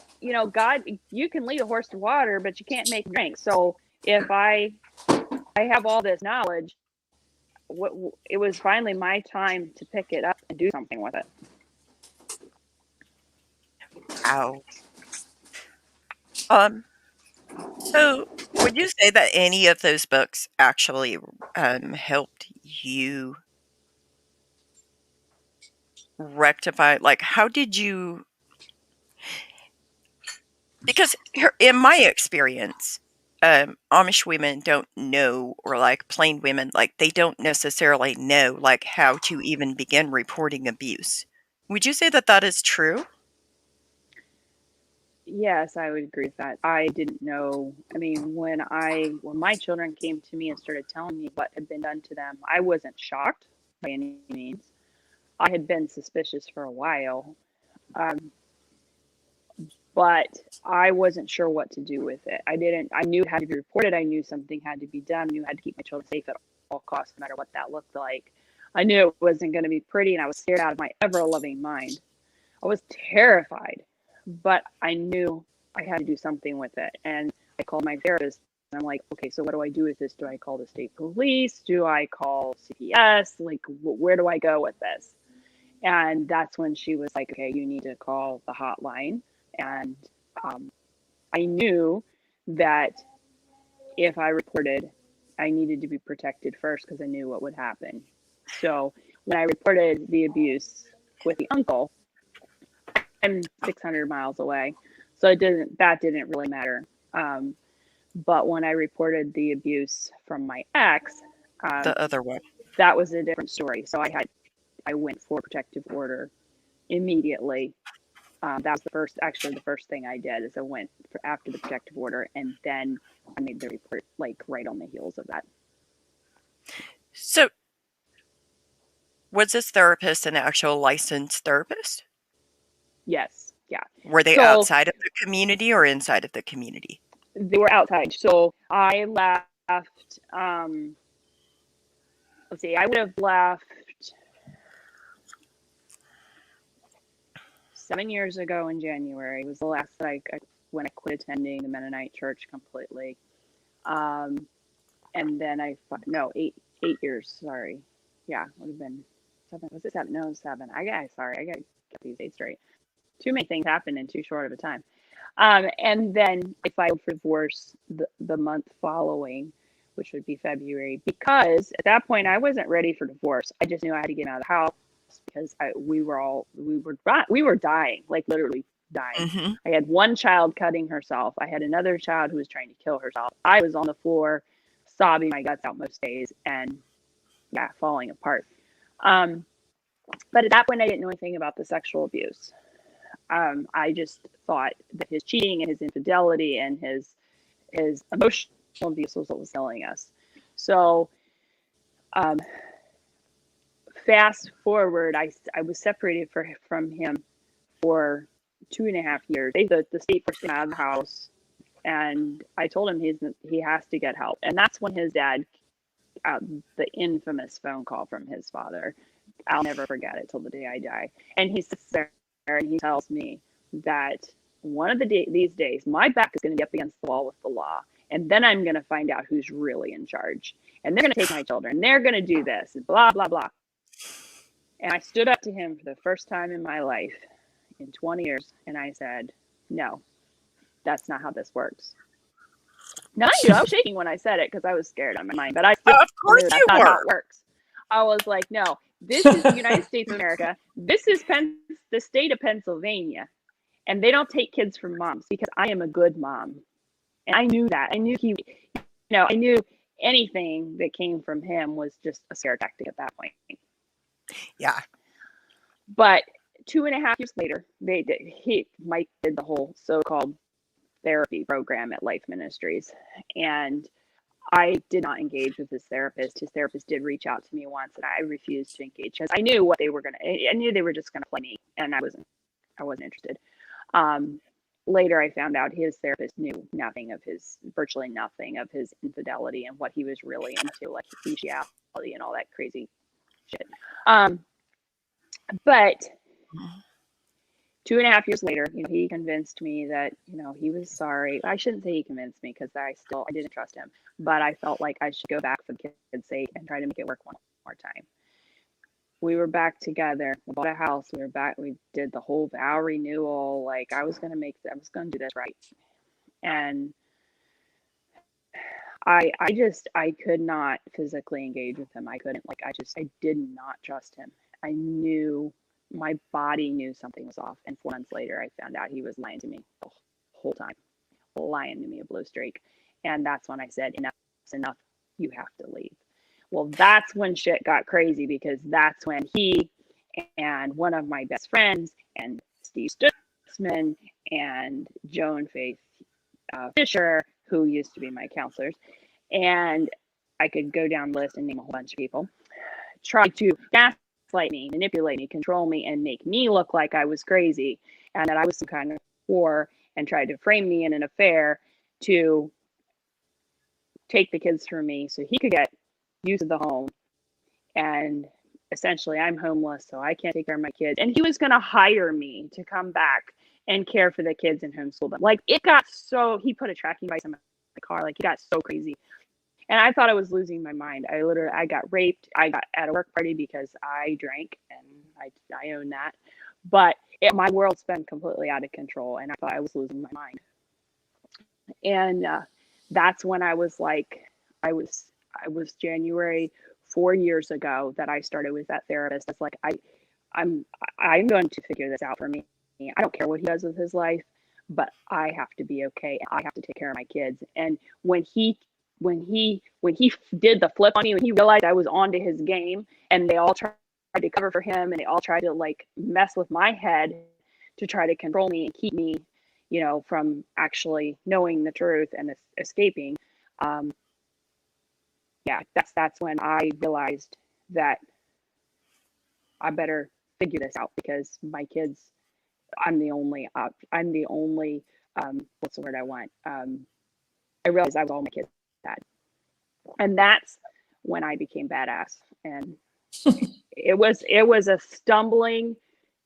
God, you can lead a horse to water, but you can't make him drink. So if I have all this knowledge, it was finally my time to pick it up and do something with it. Wow. So would you say that any of those books actually helped you rectify, like, how did you, because in my experience, Amish women don't know, or like plain women, like they don't necessarily know like how to even begin reporting abuse. Would you say that that is true? Yes, I would agree with that. I didn't know. I mean, when my children came to me and started telling me what had been done to them, I wasn't shocked by any means. I had been suspicious for a while, but I wasn't sure what to do with it. I knew it had to be reported. I knew something had to be done. I knew I had to keep my children safe at all costs, no matter what that looked like. I knew it wasn't going to be pretty, and I was scared out of my ever-loving mind. I was terrified, but I knew I had to do something with it. And I called my therapist, and I'm like, okay, so what do I do with this? Do I call the state police? Do I call CPS? Like, where do I go with this? And that's when she was like, okay, you need to call the hotline. And I knew that if I reported, I needed to be protected first because I knew what would happen. So when I reported the abuse with the uncle, I'm 600 miles away, so that didn't really matter. But when I reported the abuse from my ex, The other one. that was a different story. So I went for protective order immediately. That was the first thing I did is I went after the protective order, and then I made the report like right on the heels of that. So, was this therapist an actual licensed therapist? Yes, yeah. Were they So outside of the community or inside of the community? they were outside. So I left. Let's see, I would have left 7 years ago in January. It was the last that when I quit attending the Mennonite church completely. And then 8 years. Sorry, yeah, would have been 7. Was it 7? No, 7. I got get these dates straight. Too many things happened in too short of a time. And then I filed for divorce the month following, which would be February, because at that point I wasn't ready for divorce. I just knew I had to get out of the house because we were dying, like literally dying. Mm-hmm. I had one child cutting herself. I had another child who was trying to kill herself. I was on the floor sobbing my guts out most days and falling apart. But at that point I didn't know anything about the sexual abuse. I just thought that his cheating and his infidelity and his emotional abuse was what was killing us. So fast forward, I was separated from him for 2.5 years. The state forced him out of the house, and I told him he has to get help. And that's when his dad, the infamous phone call from his father, I'll never forget it till the day I die. And he sits there and he tells me that one of these days, my back is going to be up against the wall with the law. And then I'm going to find out who's really in charge. And they're going to take my children. They're going to do this, and blah, blah, blah. And I stood up to him for the first time in my life in 20 years. And I said, no, that's not how this works. Now, I was shaking when I said it because I was scared on my mind. But I still Of course knew that's you not were. how it works. I was like, no, this is the United States of America. This is the state of Pennsylvania. And they don't take kids from moms because I am a good mom. And I knew that. I knew I knew anything that came from him was just a scare tactic at that point. Yeah. But 2.5 years later, Mike did the whole so-called therapy program at Life Ministries. And I did not engage with his therapist. His therapist did reach out to me once, and I refused to engage because I knew what they were I knew they were just going to play me, and I wasn't interested. Later, I found out his therapist knew virtually nothing of his infidelity and what he was really into, like bestiality and all that crazy shit. But 2.5 years later, he convinced me that, he was sorry. I shouldn't say he convinced me because I didn't trust him, but I felt like I should go back for the kids' sake and try to make it work one more time. We were back together. We bought a house. We were back. We did the whole vow renewal. Like I was going to do this right. And I could not physically engage with him. I couldn't, I did not trust him. I knew, my body knew something was off. And 4 months later, I found out he was lying to me the whole time, lying to me a blue streak. And that's when I said, enough's enough. You have to leave. Well, that's when shit got crazy because that's when he and one of my best friends and Steve Stutzman and Joan Faith Fisher, who used to be my counselors, and I could go down the list and name a whole bunch of people, tried to gaslight me, manipulate me, control me, and make me look like I was crazy and that I was some kind of whore, and tried to frame me in an affair to take the kids from me so he could get use of the home. And essentially I'm homeless, so I can't take care of my kids. And he was going to hire me to come back and care for the kids and homeschool them. Like he put a tracking device on my car. Like it got so crazy. And I thought I was losing my mind. I got raped. I got at a work party because I drank, and I own that. But my world spun completely out of control, and I thought I was losing my mind. And that's when I was like, I was January 4 years ago that I started with that therapist. It's like I'm I'm going to figure this out for me. I don't care what he does with his life, but I have to be okay. I have to take care of my kids. And when he did the flip on me, when he realized I was onto his game, and they all tried to cover for him, and they all tried to like mess with my head to try to control me and keep me, from actually knowing the truth and escaping. Um, yeah, that's when I realized that I better figure this out, because my kids, I'm the only, what's the word I want? I realized I was all my kids had. And that's when I became badass. And it was a stumbling,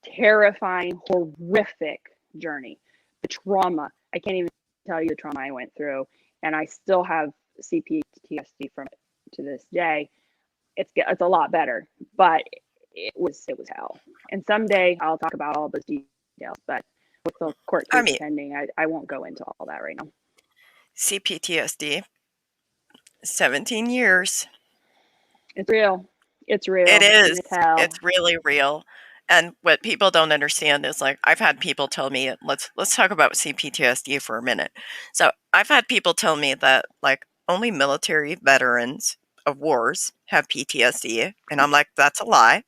terrifying, horrific journey. The trauma, I can't even tell you the trauma I went through. And I still have CPTSD from it to this day. It's a lot better, but it was hell. And someday I'll talk about all those details, but with the court I case mean, pending, I won't go into all that right now. CPTSD, 17 years. It's real. It's It real. And is. it's hell. It's really real. And what people don't understand is, like, I've had people tell me, let's talk about CPTSD for a minute. So I've had people tell me that, like, only military veterans of wars have PTSD, and I'm like, that's a lie.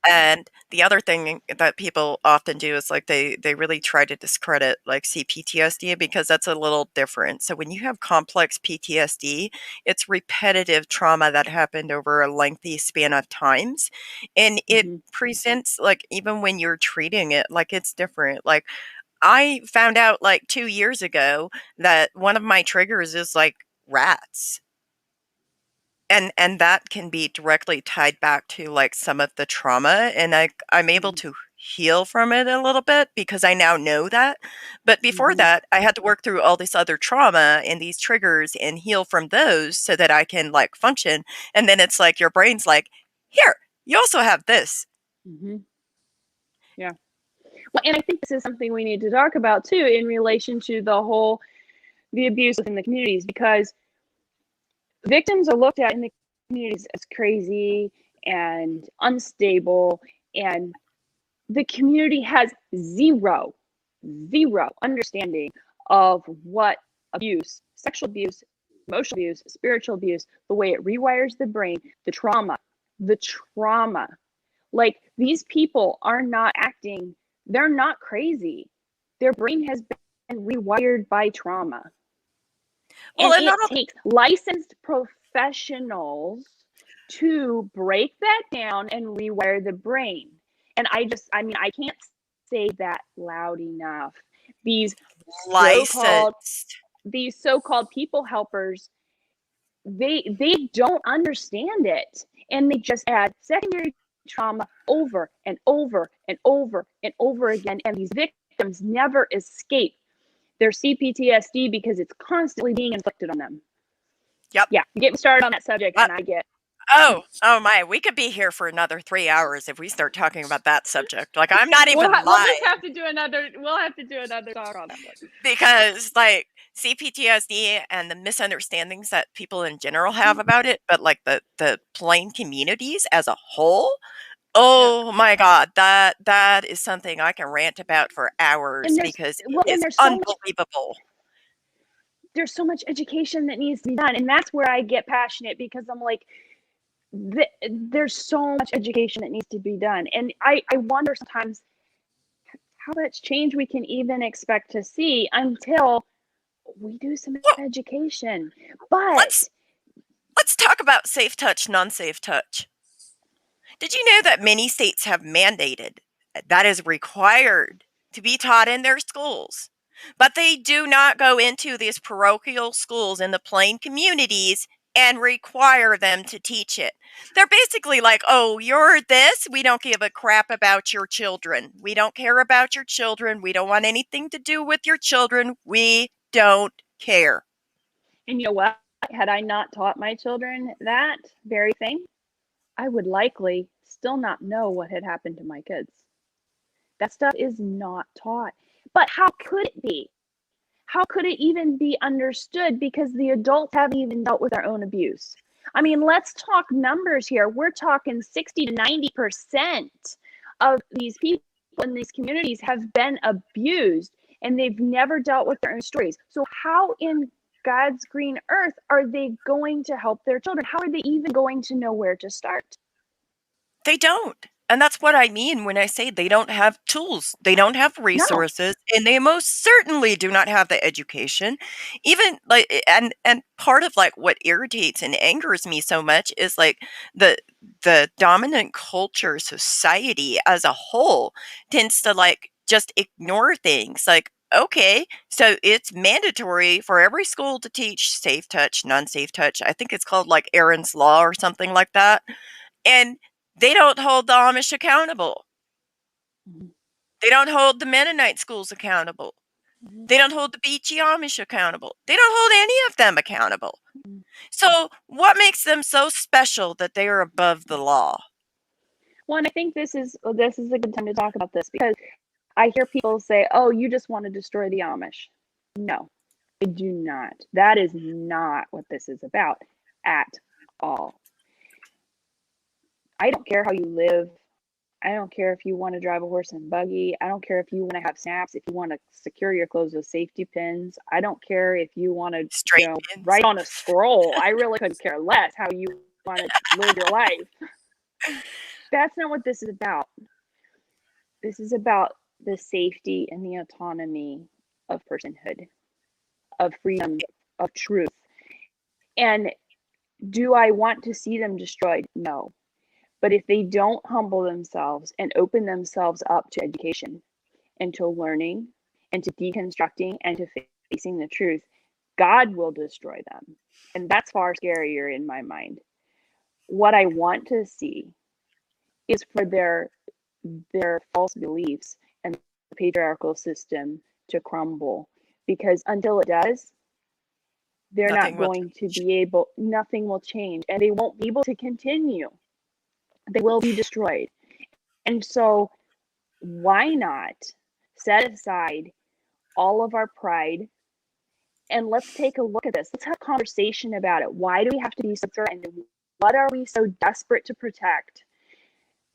And the other thing that people often do is, like, they really try to discredit, like, CPTSD, because that's a little different. So when you have complex PTSD, it's repetitive trauma that happened over a lengthy span of times, and it Hmm. presents, like, even when you're treating it, like, it's different. Like, I found out, like, 2 years ago that one of my triggers is, like, rats. And that can be directly tied back to, like, some of the trauma, and I'm able to heal from it a little bit because I now know that. But before Hmm. that, I had to work through all this other trauma and these triggers and heal from those so that I can, like, function, and then it's like your brain's like, "Here, you also have this." Hmm. Yeah. Well, and I think this is something we need to talk about too, in relation to the abuse within the communities, because victims are looked at in the communities as crazy and unstable, and the community has zero understanding of what abuse, sexual abuse, emotional abuse, spiritual abuse, the way it rewires the brain, the trauma. Like, these people are not acting, they're not crazy. Their brain has been rewired by trauma. Well, And and it not only takes licensed professionals to break that down and rewire the brain. And I can't say that loud enough. These so-called licensed. these so-called people helpers, they don't understand it, and they just add secondary trauma over and over and over and over again, and these victims never escape their CPTSD because it's constantly being inflicted on them. Yep. Yeah, you get me started on that subject, Uh, and I get. oh my, we could be here for another 3 hours if we start talking about that subject. Like, I'm not even We'll just lying. have to do another. We'll have to do another talk on that one. Because, like, CPTSD and the misunderstandings that people in general have about it, but, like, the plain communities as a whole, Yeah, oh my god, that is something I can rant about for hours and because it is there's unbelievable. so much education that needs to be done, and that's where I get passionate, because I'm like, there's so much education that needs to be done, and I wonder sometimes how much change we can even expect to see until we do some Well, education. But let's let's talk about safe touch, non-safe touch. Did you know that many states have mandated that is required to be taught in their schools? But they do not go into these parochial schools in the plain communities and require them to teach it. They're basically like, oh, you're this. We don't give a crap about your children. We don't care about your children. We don't want anything to do with your children. We don't care. and you know what? Had I not taught my children that very thing, I would likely still not know what had happened to my kids. That stuff is not taught. But how could it be? how could it even be understood? Because the adults haven't even dealt with their own abuse. I mean, let's talk numbers here. We're talking 60 to 90% of these people in these communities have been abused, and they've never dealt with their own stories. So how in God's green earth are they going to help their children? How are they even going to know where to start? They don't. And that's what I mean when I say they don't have tools. They don't have No. resources, and they most certainly do not have the education. Even like and part of like what irritates and angers me so much is like the the dominant culture society as a whole tends to like just ignore things. Like, okay, so it's mandatory for every school to teach safe touch, non-safe touch. I think it's called like Aaron's Law or something like that. And they don't hold the Amish accountable. Mhm. They don't hold the Mennonite schools accountable. Mhm. They don't hold the Beachy Amish accountable. They don't hold any of them accountable. Mhm. So, what makes them so special that they are above the law? Well, and I think this is a good time to talk about this, because I hear people say, "Oh, you just want to destroy the Amish." No, I do not. That is not what this is about at all. I don't care how you live. I don't care if you want to drive a horse and buggy. I don't care if you want to have snaps, if you want to secure your clothes with safety pins. I don't care if you want to, Straight pins. write on a scroll. I really couldn't care less how you want to live your life. That's not what this is about. This is about the safety and the autonomy of personhood, of freedom, of truth. And do I want to see them destroyed? No. But if they don't humble themselves and open themselves up to education and to learning and to deconstructing and to facing the truth, God will destroy them. And that's far scarier in my mind. What I want to see is for their false beliefs and the patriarchal system to crumble. Because until it does, they're not Nothing will going to change. be able, nothing will change, and they won't be able to continue. They will be destroyed. And so, why not set aside all of our pride and let's take a look at this? Let's have a conversation about it. Why do we have to be so threatened? What are we so desperate to protect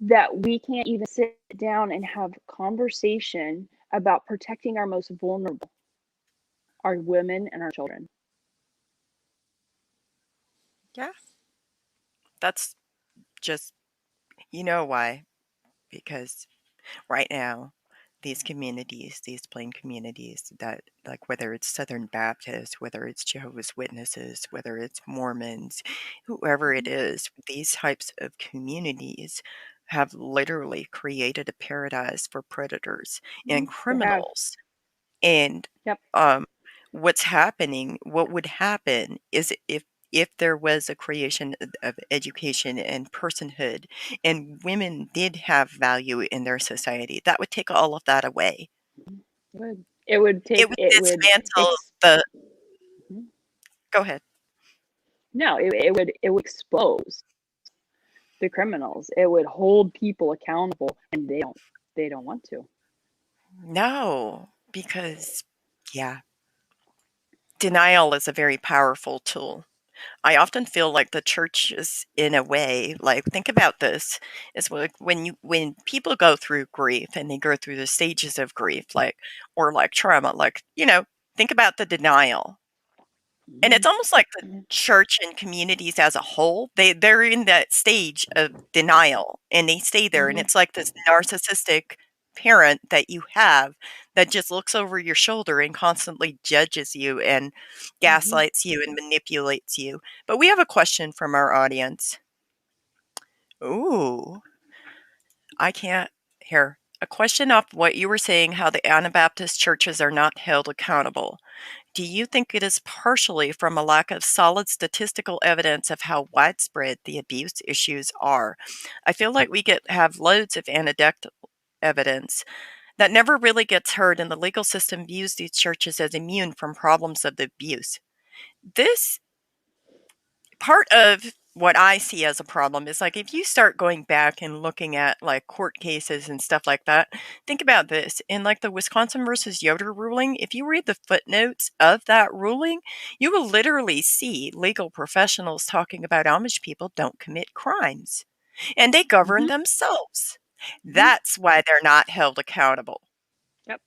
that we can't even sit down and have conversation about protecting our most vulnerable, our women and our children? Yeah. That's just, you know why? Because right now, these communities, these plain communities that, like, whether it's Southern Baptist, whether it's Jehovah's Witnesses, whether it's Mormons, whoever it is, these types of communities have literally created a paradise for predators and They have. criminals. And Yep. um, what would happen is if there was a creation of education and personhood, and women did have value in their society, that would take all of that away. It would It take, would it would, dismantle the. Mhm. Go ahead. No, it would expose the criminals. It would hold people accountable, and they don't want to. No, because yeah, denial is a very powerful tool. I often feel like the church is in a way, like, think about this, is like when people go through grief and they go through the stages of grief, like, or like trauma, like, think about the denial. And Mhm. it's almost like the Mhm. church and communities as a whole, they're in that stage of denial and they stay there. And Mhm. it's like this narcissistic parent that you have that just looks over your shoulder and constantly judges you and Mhm. gaslights you and manipulates you. But we have a question from our audience. Ooh, I can't hear. A question off what you were saying, how the Anabaptist churches are not held accountable. Do you think it is partially from a lack of solid statistical evidence of how widespread the abuse issues are? I feel like we have loads of anecdotal evidence that never really gets heard, and the legal system views these churches as immune from problems of the abuse. This part of what I see as a problem is like if you start going back and looking at like court cases and stuff like that, think about this. In like the Wisconsin versus Yoder ruling, if you read the footnotes of that ruling, you will literally see legal professionals talking about Amish people don't commit crimes and they govern Mhm. themselves. Mhm. That's why they're not held accountable. Yep.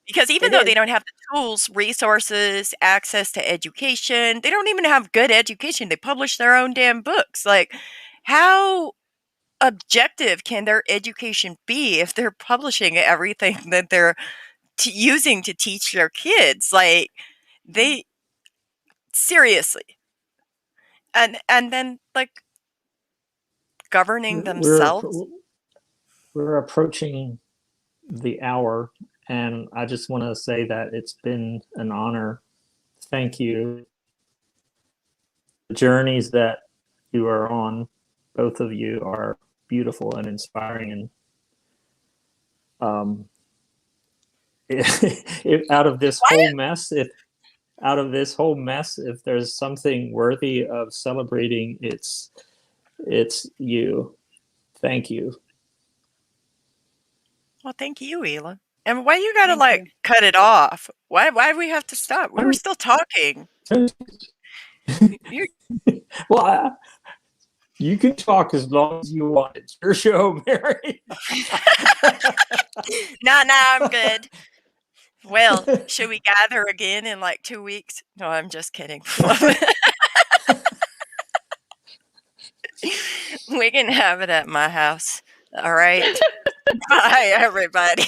Because even It though they is. don't have the tools, resources, access to education, they don't even have good education. They publish their own damn books. Like, how objective can their education be if they're publishing everything that they're using to teach their kids? Like, they seriously, and then like governing We're themselves. we're approaching the hour, and I just want to say that it's been an honor. Thank you. The journeys that you are on, both of you, are beautiful and inspiring. And out of this Why? whole mess, if there's something worthy of celebrating, it's you. Thank you. Well, thank you, Elam. And why you gotta Thank like you. cut it off? Why do we have to stop? We were still talking. You're Well, you can talk as long as you want. It's your show, Mary. nah, I'm good. Well, should we gather again in like 2 weeks? No, I'm just kidding. We can have it at my house. All right. Bye, everybody.